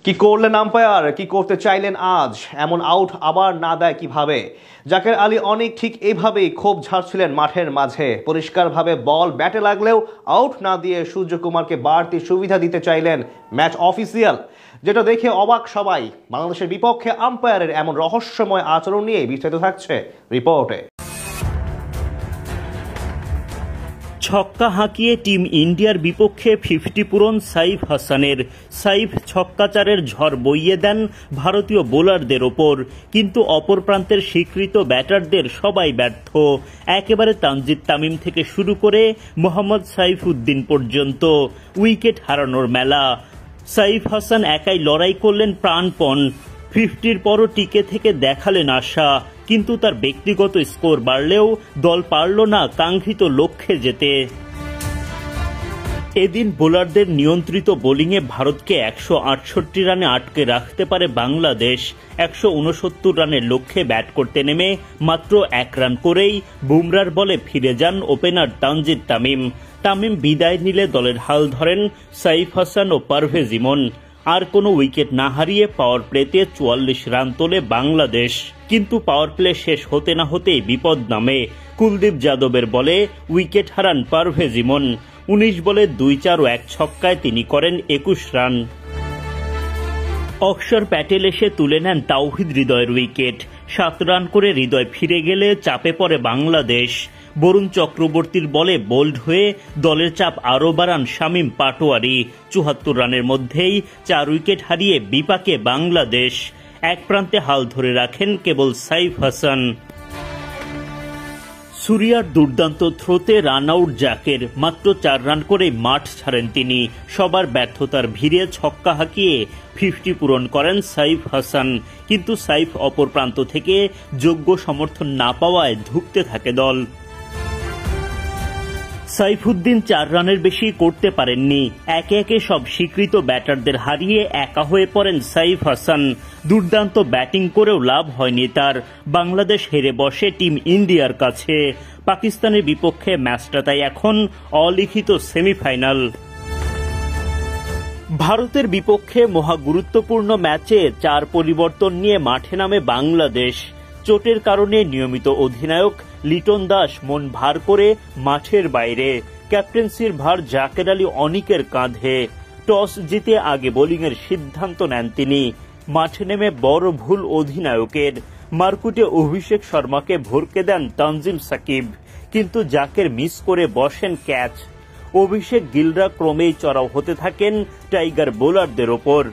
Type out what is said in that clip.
কি করলেন আম্পায়ার, কি করতে চাইলেন আজ? এমন আউট আবার না দেয় কিভাবে? জাকের আলী অনেক ঠিক এইভাবেই ক্ষোভ ঝাড়ছিলেন মাঠের মাঝে। পরিষ্কারভাবে বল ব্যাটে লাগলেও আউট না দিয়ে সূর্যকুমারকে বাড়তি সুবিধা দিতে চাইলেন ম্যাচ অফিসিয়াল, যেটা দেখে অবাক সবাই। বাংলাদেশের বিপক্ষে আম্পায়ারের এমন রহস্যময় আচরণ নিয়ে বিস্তারিত থাকছে রিপোর্টে। ছক্কা হাঁকিয়ে টিম ইন্ডিয়ার বিপক্ষে 50 পূরণ সাইফ হাসানের। সাইফ ছক্কাচারের ঝড় বইয়ে দেন ভারতীয় বোলারদের ওপর, কিন্তু অপর প্রান্তের স্বীকৃত ব্যাটারদের সবাই ব্যর্থ। একেবারে তানজিদ তামিম থেকে শুরু করে মোহাম্মদ সাইফুদ্দিন পর্যন্ত উইকেট হারানোর মেলা। সাইফ হাসান একাই লড়াই করলেন প্রাণপণ। 50-র পরও টিকে থেকে দেখালেন আশা, কিন্তু তার ব্যক্তিগত স্কোর বাড়লেও দল পারল না কাঙ্ক্ষিত লক্ষ্যে যেতে। এদিন বোলারদের নিয়ন্ত্রিত বোলিংয়ে ভারতকে 168 রানে আটকে রাখতে পারে বাংলাদেশ। 169 রানের লক্ষ্যে ব্যাট করতে নেমে মাত্র 1 রান করেই বুমরার বলে ফিরে যান ওপেনার তানজিদ তামিম। তামিম বিদায় নিলে দলের হাল ধরেন সাইফ হাসান ও পারভেজ ইমন। আর কোনো উইকেট না হারিয়ে পাওয়ার প্লেতে 44 রান তোলে বাংলাদেশ। কিন্তু পাওয়ার প্লে শেষ হতে না হতেই বিপদ নামে। কুলদীপ যাদবের বলে উইকেট হারান পারভেজ ইমন। 19 বলে 2-4 ও 1 ছক্কায় তিনি করেন 21 রান। অক্ষর প্যাটেল এসে তুলে নেন তাওহিদ হৃদয়ের উইকেট। 7 রান করে হৃদয় ফিরে গেলে চাপে পড়ে বাংলাদেশ। বরুণ চক্রবর্তীর বলে বোল্ড হয়ে দলের চাপ আরও বাড়ান শামীম পাটোয়ারি। 74 রানের মধ্যেই 4 উইকেট হারিয়ে বিপাকে বাংলাদেশ। এক প্রান্তে হাল ধরে রাখেন কেবল সাইফ হাসান। সুরিয়ার দুর্দান্ত থ্রোতে রান আউট জাকের। মাত্র 4 রান করে মাঠ ছাড়েন তিনি। সবার ব্যর্থতার ভিড়ে ছক্কা হাঁকিয়ে 50 পূরণ করেন সাইফ হাসান, কিন্তু সাইফ অপর প্রান্ত থেকে যোগ্য সমর্থন না পাওয়ায় ধুঁকতে থাকে দল। সাইফুদ্দিন 4 রানের বেশি করতে পারেননি। একে একে সব স্বীকৃত ব্যাটারদের হারিয়ে একা হয়ে পড়েন সাইফ হাসান। দুর্দান্ত ব্যাটিং করেও লাভ হয়নি তার। বাংলাদেশ হেরে বসে টিম ইন্ডিয়ার কাছে। পাকিস্তানের বিপক্ষে ম্যাচটা তাই এখন অলিখিত সেমিফাইনাল। ভারতের বিপক্ষে মহা গুরুত্বপূর্ণ ম্যাচে 4 পরিবর্তন নিয়ে মাঠে নামে বাংলাদেশ। চোটের কারণে নিয়মিত অধিনায়ক লিটন দাস মন ভার করে মাঠের বাইরে। ক্যাপ্টেন্সির ভার জাকের আলী অনিকের কাঁধে। টস জিতে আগে বোলিংয়ের সিদ্ধান্ত নেন তিনি। মাঠে নেমে বড় ভুল অধিনায়কের। মারকুটে অভিষেক শর্মাকে ভরকে দেন তানজিম সাকিব, কিন্তু জাকের মিস করে বসেন ক্যাচ। অভিষেক গিলরা ক্রমেই চড়াও হতে থাকেন টাইগার বোলারদের ওপর।